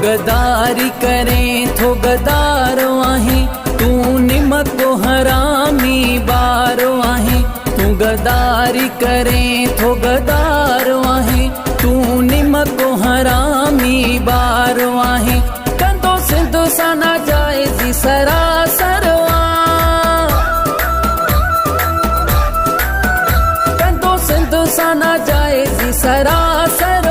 गदारी करें थो गदारो आहीं, तू निमक को हरामी बारो आहीं। तू गदारी करें थो गदारो आहीं, तू निमक को हरामी बारो आहीं। कंदो सिंध सा ना जाए जी सरासर सा ना जाए जी सरासर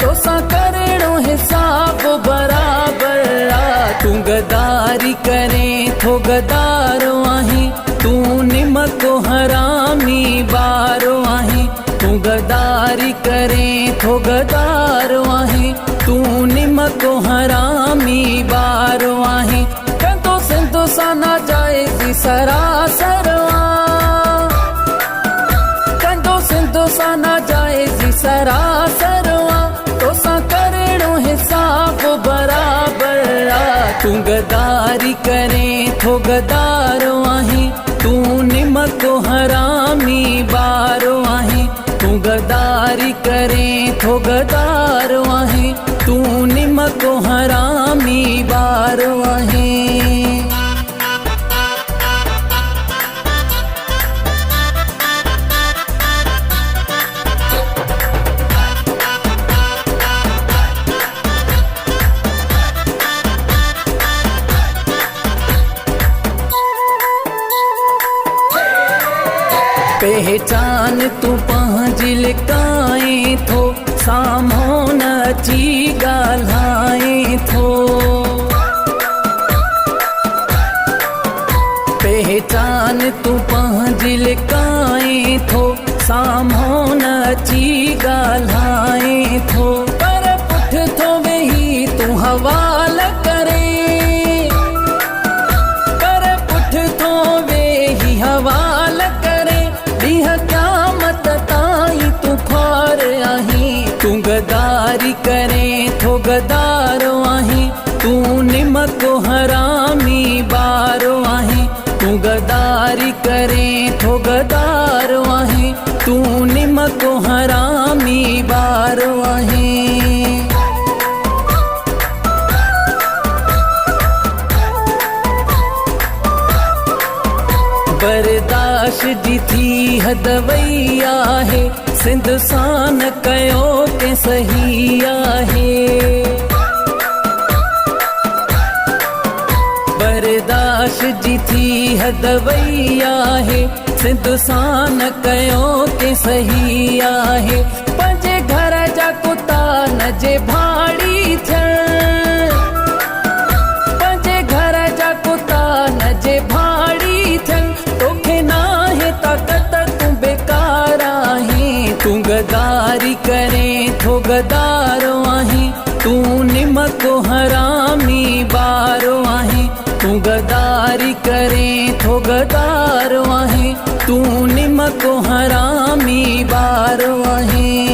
तो सा करणो हिसाब बराबर आ। तू गदारी करें थो गदारो आहीं, तू निमक को हरामी बारो आहीं। तू गदारी करें थो गदारो आहीं, तू निमक को हरामी बारो आहीं। कंदो सिंध सा ना जाए जी सरासर सा ना जाए जी सरासर तो सा करणो हिसाब बराबर आ। तू गदारी करें थो गदारो आहीं, तू निमक को हरामी बारो आहीं। तू गदारी करें थो गदारो आहीं, तू निमक को हरामी बारो आहीं। पहचान तू पंहिंजी लिकाए थो, साम्हूं न अची ॻाल्हाए थो। पहचान तू पंहिंजी लिकाए थो, साम्हूं न अची ॻाल्हाए थो। पर पुठितो वेही तू हवाल करे, पर पुठितो वेही हवाल करे। क़यामत ताईं तू ख्वार आहीं। तू गदारी करें थो गदारो आहीं, तू निमक को हरामी बारो आहीं। तू गदारी करें थो गदारो आहीं, तू निमक को हरामी बारो आहीं। बर्दाश्त जी थी हद वई आहे, सिंध सां न कयो के सही आहे। बर्दाश्त जी थी हद वई आहे, सिंध सां न कयो के सही आहे। पंहिंजे घर जा कुता न जे भाड़ी थियण, पंहिंजे घर जा कुता न जे भाड़ी थियण। तोखे नाहे ताक़त तू बेकार आहीं। तू गदारी करें थो गदारो आहीं, तू निमक को हरामी बारो आहीं। तू गदारी करें थो गदारो आहीं, तू निमक को हरामी बारो आहीं।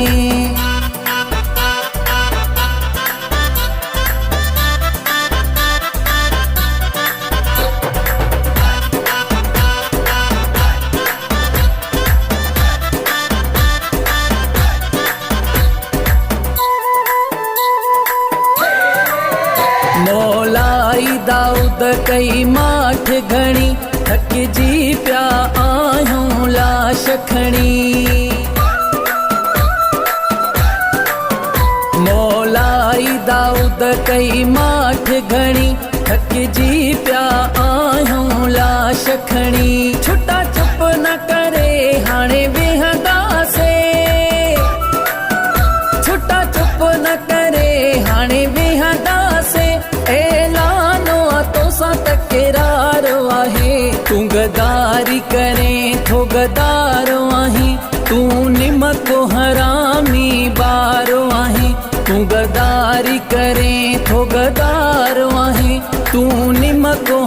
मौलाई दाऊद कई माठ घणी, थकिजी पिया आहियूं लाश खणी। मौलाई दाऊद कई माठ घणी, थकिजी पिया आहियूं लाश खणी। छुटा चुप न करे हाणे वेहंदासे, छुटा चुप न करे हाणे वेहंदासे। ऐलानो तो सा तकरारो आहे। तू गदारी करें थो गदारो आहीं, तू निमक को हरामी बारो आहीं। तू गदारी करें थो गदारो आहीं, तू निमक को